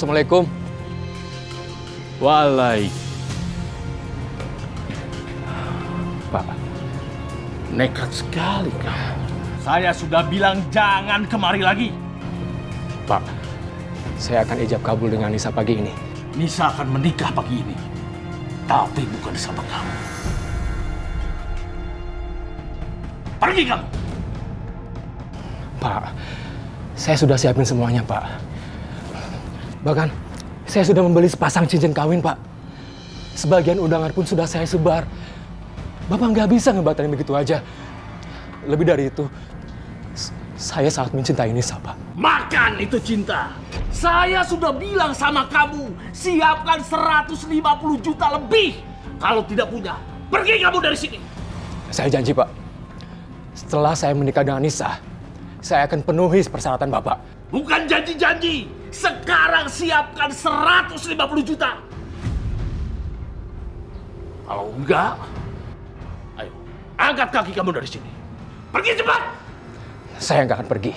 Assalamualaikum. Waalaikumsalam. Pak. Nekat sekali kamu. Saya sudah bilang jangan kemari lagi. Pak, saya akan ijab kabul dengan Nisa pagi ini. Nisa akan menikah pagi ini. Tapi bukan sama kamu. Pergi kamu. Pak, saya sudah siapin semuanya, Pak. Bahkan, saya sudah membeli sepasang cincin kawin, Pak. Sebagian undangan pun sudah saya sebar. Bapak nggak bisa ngebatalin begitu aja. Lebih dari itu, saya sangat mencintai Nisa, Pak. Makan itu cinta. Saya sudah bilang sama kamu, siapkan 150 juta lebih. Kalau tidak punya, pergi kamu dari sini. Saya janji, Pak. Setelah saya menikah dengan Nisa, saya akan penuhi persyaratan Bapak. Bukan janji-janji. Sekarang siapkan 150 juta. Kalau enggak, ayo, angkat kaki kamu dari sini. Pergi cepat. Saya nggak akan pergi.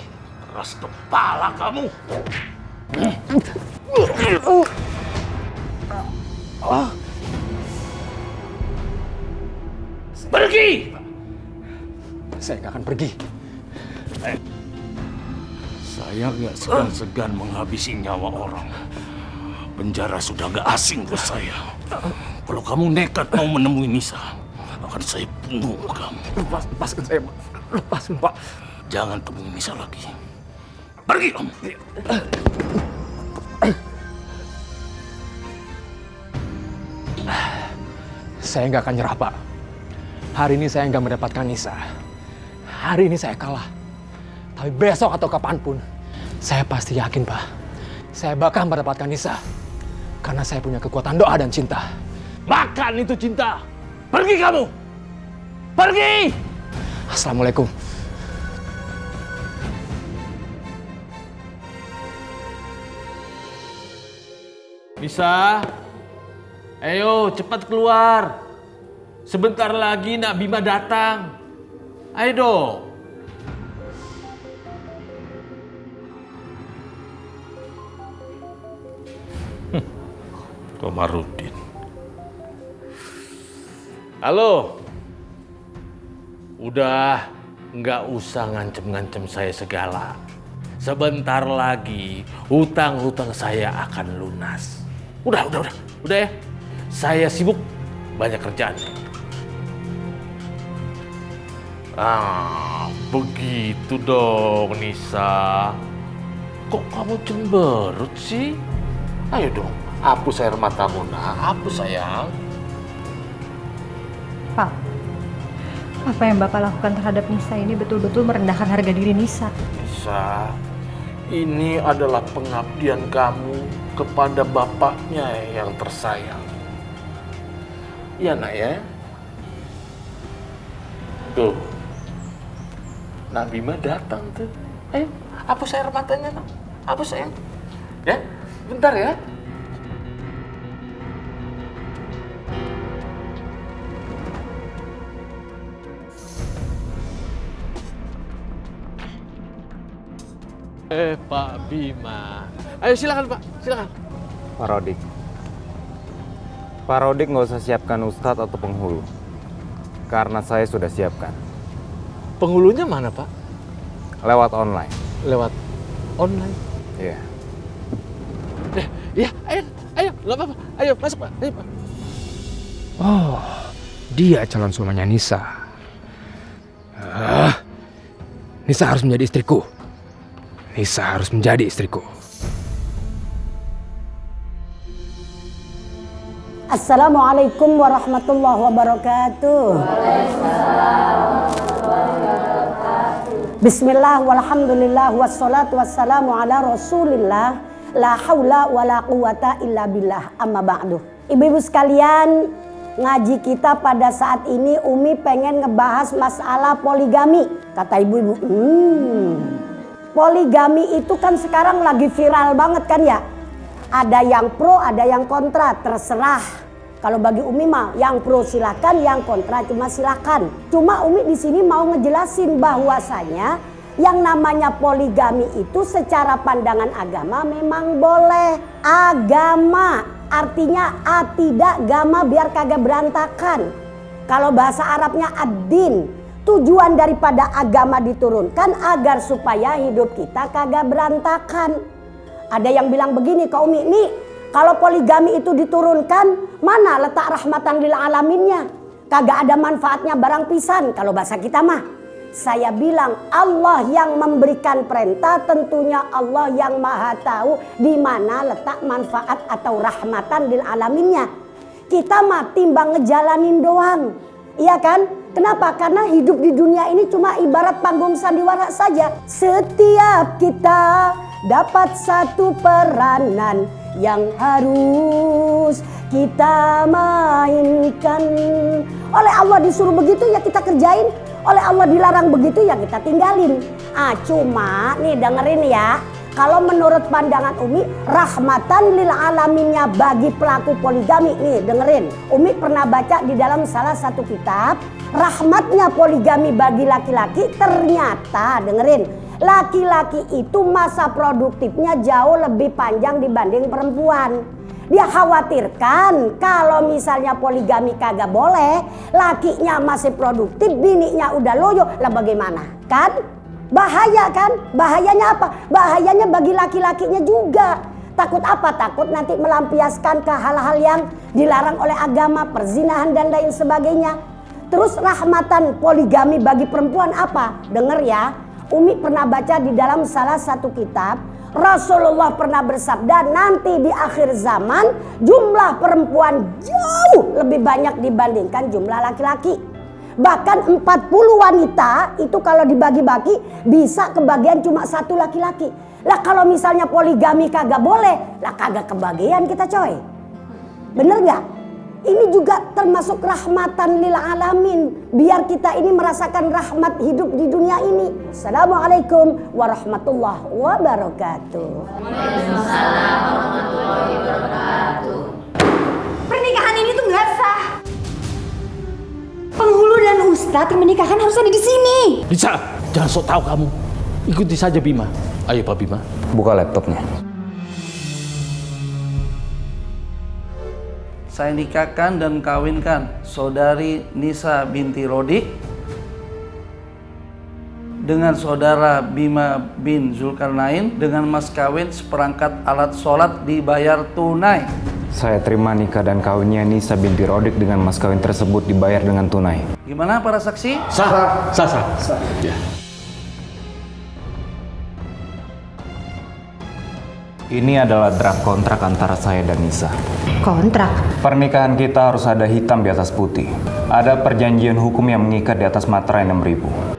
Keras kepala kamu. Pergi. Saya nggak akan pergi. Saya nggak segan-segan menghabisi nyawa orang. Penjara sudah nggak asing buat saya. Kalau kamu nekat mau menemui Nisa, akan saya bunuh kamu. Lepaskan saya, Pak. Lepaskan, Pak. Jangan temui Nisa lagi. Pergi kamu. Saya nggak akan nyerah, Pak. Hari ini saya nggak mendapatkan Nisa. Hari ini saya kalah. Tapi besok atau kapanpun, saya pasti yakin, Pak. Saya bakal mendapatkan Nisa. Karena saya punya kekuatan doa dan cinta. Makan itu cinta. Pergi kamu. Pergi. Assalamualaikum. Nisa, ayo cepat keluar. Sebentar lagi Nak Bima datang. Ayo dong. Komarudin. Halo. Udah, nggak usah ngancem-ngancem saya segala. Sebentar lagi hutang-hutang saya akan lunas. Udah ya. Saya sibuk, banyak kerjaan. Begitu dong Nisa. Kok kamu cemberut sih? Ayo dong, hapus air matamu, hapus sayang. Pak, apa yang Bapak lakukan terhadap Nisa ini betul-betul merendahkan harga diri Nisa. Nisa, ini adalah pengabdian kamu kepada bapaknya yang tersayang. Iya nak ya? Tuh, Nak Bima datang tuh. Ayo, hapus air matanya nak. Hapus sayang. Ya, bentar ya. Pak Bima. Ayo silakan Pak, silakan. Pak Rodik. Pak Rodik nggak usah siapkan ustadz atau penghulu. Karena saya sudah siapkan. Penghulunya mana Pak? Lewat online. Lewat online. Iya. Iya, ayo, nggak apa-apa. Ayo, masuk Pak, ayo Pak. Oh, dia calon suaminya Nisa. Nisa harus menjadi istriku. Nisa harus menjadi istriku. Assalamualaikum warahmatullahi wabarakatuh. Bismillah walhamdulillah wassalatu wassalamu ala rasulillah. La haula wa la quwata illa billah, amma ba'du. Ibu-ibu sekalian, ngaji kita pada saat ini Umi pengen ngebahas masalah poligami. Kata ibu-ibu, poligami itu kan sekarang lagi viral banget kan ya. Ada yang pro, ada yang kontra, terserah. Kalau bagi Umi mah yang pro silakan, yang kontra cuma silakan. Cuma Umi di sini mau ngejelasin bahwasanya Yang namanya poligami itu secara pandangan agama memang boleh. Agama artinya tidak gama biar kagak berantakan. Kalau bahasa Arabnya ad-din, tujuan daripada agama diturunkan agar supaya hidup kita kagak berantakan. Ada yang bilang begini ke Umi, nih kalau poligami itu diturunkan, mana letak rahmatan lil alaminnya? Kagak ada manfaatnya barang pisan kalau bahasa kita mah. Saya bilang Allah yang memberikan perintah, tentunya Allah yang maha tahu di mana letak manfaat atau rahmatan lil alaminnya. Kita mah timbang ngejalanin doang. Iya kan? Kenapa? Karena hidup di dunia ini cuma ibarat panggung sandiwara saja. Setiap kita dapat satu peranan yang harus kita mainkan. Oleh Allah disuruh begitu ya kita kerjain. Oleh Allah dilarang begitu ya kita tinggalin. Cuma nih dengerin ya. Kalau menurut pandangan Umi, rahmatan lil alaminnya bagi pelaku poligami. Nih dengerin, Umi pernah baca di dalam salah satu kitab, rahmatnya poligami bagi laki-laki ternyata, dengerin, laki-laki itu masa produktifnya jauh lebih panjang dibanding perempuan. Dia khawatirkan kalau misalnya poligami kagak boleh, lakinya masih produktif, bininya udah loyo, lah bagaimana? Kan? Bahaya kan? Bahayanya apa? Bahayanya bagi laki-lakinya juga. Takut apa? Takut nanti melampiaskan ke hal-hal yang dilarang oleh agama, perzinahan dan lain sebagainya. Terus rahmatan poligami bagi perempuan apa? Dengar ya, Umi pernah baca di dalam salah satu kitab, Rasulullah pernah bersabda nanti di akhir zaman jumlah perempuan jauh lebih banyak dibandingkan jumlah laki-laki. Bahkan 40 wanita itu kalau dibagi-bagi bisa kebagian cuma satu laki-laki. Lah kalau misalnya poligami kagak boleh, lah kagak kebagian kita coy. Bener gak? Ini juga termasuk rahmatan lil alamin. Biar kita ini merasakan rahmat hidup di dunia ini. Assalamualaikum warahmatullahi wabarakatuh. Waalaikumsalam warahmatullahi wabarakatuh. Pernikahan ini tuh nggak sah. Penghulu dan ustadz yang menikahkan harus ada di sini. Bisa, jangan sok tahu kamu. Ikuti saja Bima. Ayo Pak Bima. Buka laptopnya. Saya nikahkan dan kawinkan saudari Nisa binti Rodik dengan saudara Bima bin Zulkarnain dengan mas kawin seperangkat alat sholat dibayar tunai. Saya terima nikah dan kawinnya Nisa binti Rodik dengan mas kawin tersebut dibayar dengan tunai. Gimana para saksi? Sah. Ya. Ini adalah draft kontrak antara saya dan Nisa. Kontrak? Pernikahan kita harus ada hitam di atas putih. Ada perjanjian hukum yang mengikat di atas materai 6.000.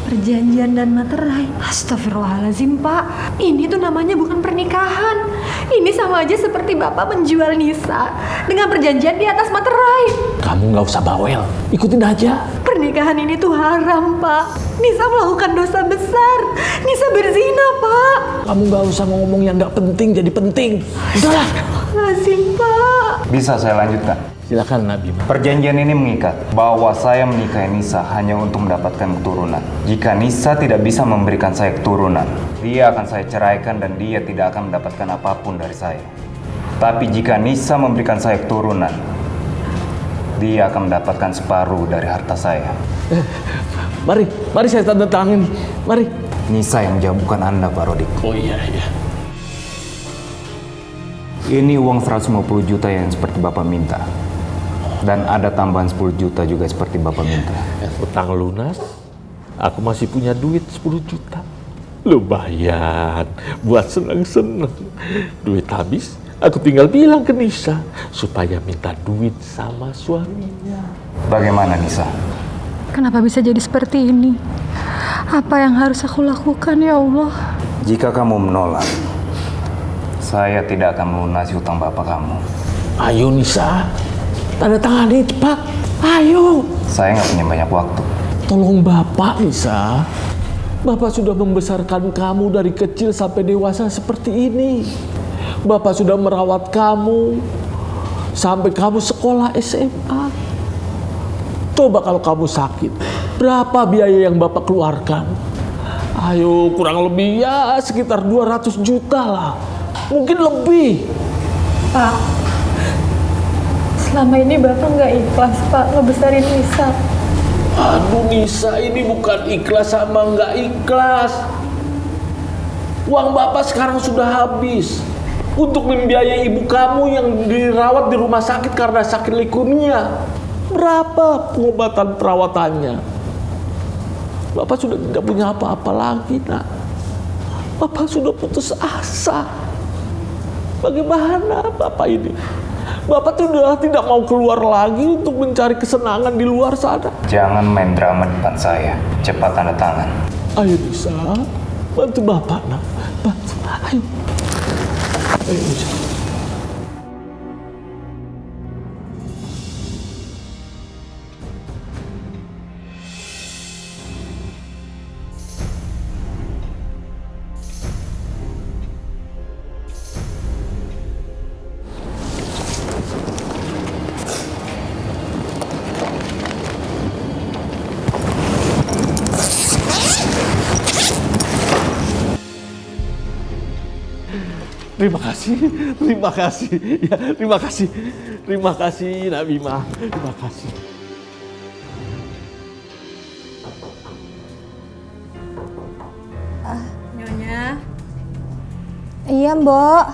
Perjanjian dan materai? Astagfirullahaladzim Pak, ini tuh namanya bukan pernikahan. Ini sama aja seperti Bapak menjual Nisa dengan perjanjian di atas materai. Kamu nggak usah bawel, ikutin aja. Pernikahan ini tuh haram Pak. Nisa melakukan dosa besar. Nisa berzina Pak. Kamu nggak usah ngomong yang nggak penting jadi penting. Udahlah. Astagfirullahaladzim Pak. Bisa saya lanjutkan? Silakan Nabi. Perjanjian ini mengikat bahwa saya menikahi Nisa hanya untuk mendapatkan keturunan. Jika Nisa tidak bisa memberikan saya keturunan, dia akan saya ceraikan dan dia tidak akan mendapatkan apapun dari saya. Tapi jika Nisa memberikan saya keturunan, dia akan mendapatkan separuh dari harta saya. Mari saya tanda tangan ini. Mari. Nisa yang jawab, bukan Anda, Pak Rodik. Oh iya. Ini uang 150 juta yang seperti Bapak minta. Dan ada tambahan 10 juta juga seperti Bapak minta. Utang lunas, aku masih punya duit 10 juta. Lumayan, buat seneng-seneng. Duit habis, aku tinggal bilang ke Nisa supaya minta duit sama suaminya. Bagaimana Nisa? Kenapa bisa jadi seperti ini? Apa yang harus aku lakukan ya Allah? Jika kamu menolak, saya tidak akan melunasi hutang Bapak kamu. Ayo Nisa, tanda tangani cepat. Ayo. Saya nggak punya banyak waktu. Tolong Bapak Nisa. Bapak sudah membesarkan kamu dari kecil sampai dewasa seperti ini. Bapak sudah merawat kamu sampai kamu sekolah SMA. Coba kalau kamu sakit, Berapa biaya yang Bapak keluarkan? Ayo, kurang lebih ya sekitar 200 juta lah. Mungkin lebih. Pak, selama ini Bapak nggak ikhlas, Pak, ngebesarin Nisa. Aduh Nisa, ini bukan ikhlas sama nggak ikhlas. Uang Bapak sekarang sudah habis untuk membiayai ibu kamu yang dirawat di rumah sakit karena sakit leukemia. Berapa pengobatan perawatannya? Bapak sudah tidak punya apa-apa lagi, nak. Bapak sudah putus asa. Bagaimana Bapak ini? Bapak sudah tidak mau keluar lagi untuk mencari kesenangan di luar sana. Jangan main drama depan saya. Cepat tanda tangan. Ayo Nisa, bantu Bapak, nak. Bantu, ayo. Ayo Nisa. Terima kasih, ya, terima kasih Nak Bima, terima kasih. Nyonya. Iya, Mbok.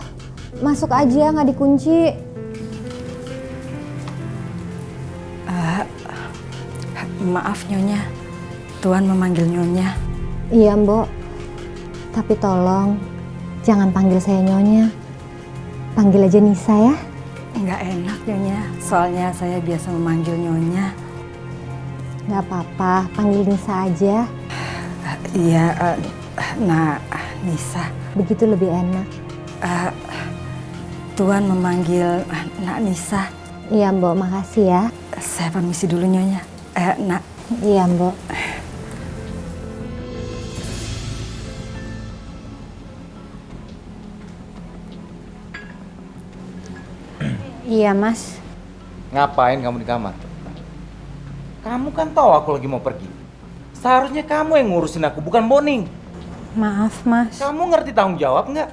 Masuk aja, nggak dikunci. Maaf Nyonya, Tuan memanggil Nyonya. Iya, Mbok. Tapi tolong jangan panggil saya Nyonya. Panggil aja Nisa ya. Nggak enak Nyonya, soalnya saya biasa memanggil Nyonya. Nggak apa-apa, panggil Nisa aja. Iya, nah Nisa. Begitu lebih enak. Tuan memanggil Nak Nisa. Iya, Mbok, makasih ya. Saya permisi dulu Nyonya. Nak. Iya, Mbok. Iya, Mas. Ngapain kamu di kamar? Kamu kan tahu aku lagi mau pergi. Seharusnya kamu yang ngurusin aku, bukan Boning. Maaf Mas. Kamu ngerti tanggung jawab nggak?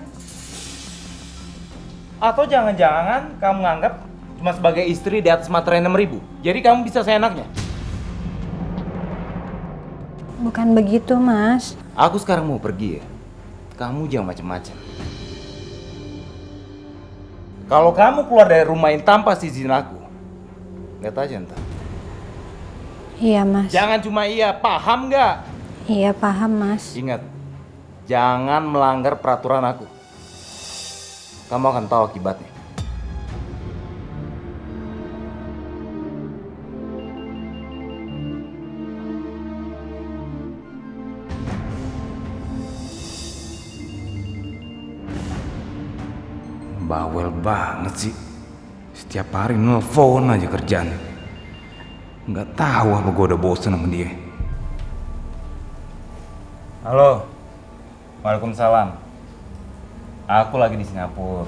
Atau jangan-jangan kamu nganggap cuma sebagai istri di atas materai 6.000. Jadi kamu bisa seenaknya. Bukan begitu Mas. Aku sekarang mau pergi ya. Kamu jangan macam-macam. Kalau kamu keluar dari rumah ini tanpa izin aku, lihat aja ntar. Iya Mas. Jangan cuma iya, paham nggak? Iya paham Mas. Ingat, jangan melanggar peraturan aku. Kamu akan tahu akibatnya. Bawel banget sih. Setiap hari nelfon aja kerjaan. Nggak tahu apa gue udah bosen sama dia. Halo. Waalaikumsalam. Aku lagi di Singapura.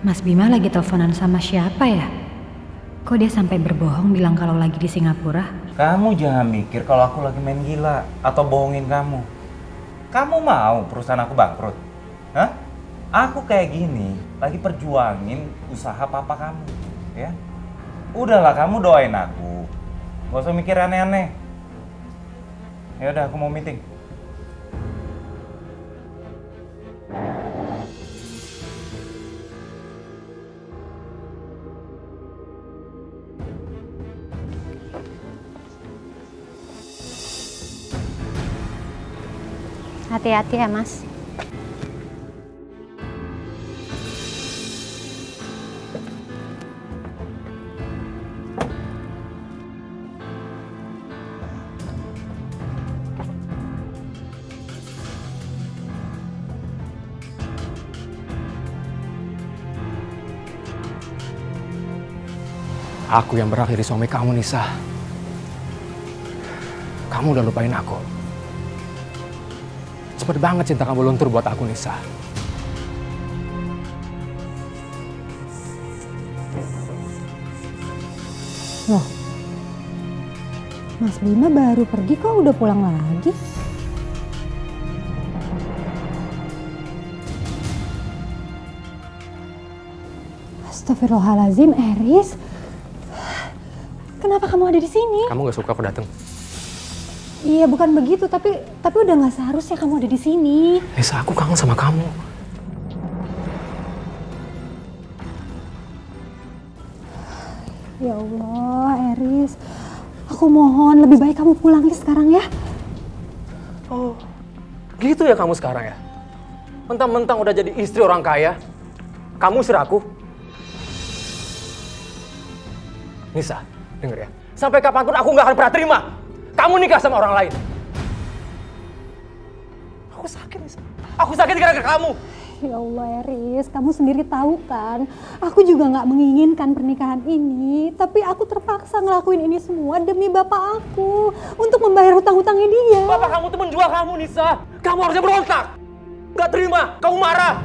Mas Bima lagi teleponan sama siapa ya? Kok dia sampai berbohong bilang kalau lagi di Singapura? Kamu jangan mikir kalau aku lagi main gila atau bohongin kamu. Kamu mau perusahaan aku bangkrut? Hah? Aku kayak gini, lagi perjuangin usaha papa kamu, ya? Udahlah, kamu doain aku. Gak usah mikir aneh-aneh. Ya udah, aku mau meeting. Hati-hati ya, Mas. Aku yang berakhiri suami kamu, Nisa. Kamu udah lupain aku. Cepet banget cinta kamu luntur buat aku, Nisa. Loh, Mas Bima baru pergi kok udah pulang lagi? Astagfirullahaladzim, Eris. Kenapa kamu ada di sini? Kamu gak suka aku datang? Iya, bukan begitu, tapi udah nggak seharusnya kamu ada di sini. Nisa, aku kangen sama kamu. Ya Allah, Eris. Aku mohon lebih baik kamu pulang sekarang ya. Oh, gitu ya kamu sekarang ya? Mentang-mentang udah jadi istri orang kaya, kamu usir aku? Nisa, denger ya. Sampai kapanpun aku gak akan pernah terima kamu nikah sama orang lain. Aku sakit, Nisa. Aku sakit gara-gara kamu. Ya Allah, Eris, kamu sendiri tahu kan, aku juga nggak menginginkan pernikahan ini, tapi aku terpaksa ngelakuin ini semua demi bapak aku, untuk membayar hutang-hutangnya dia. Bapak kamu tuh menjual kamu, Nisa. Kamu harusnya berontak. Gak terima, kamu marah.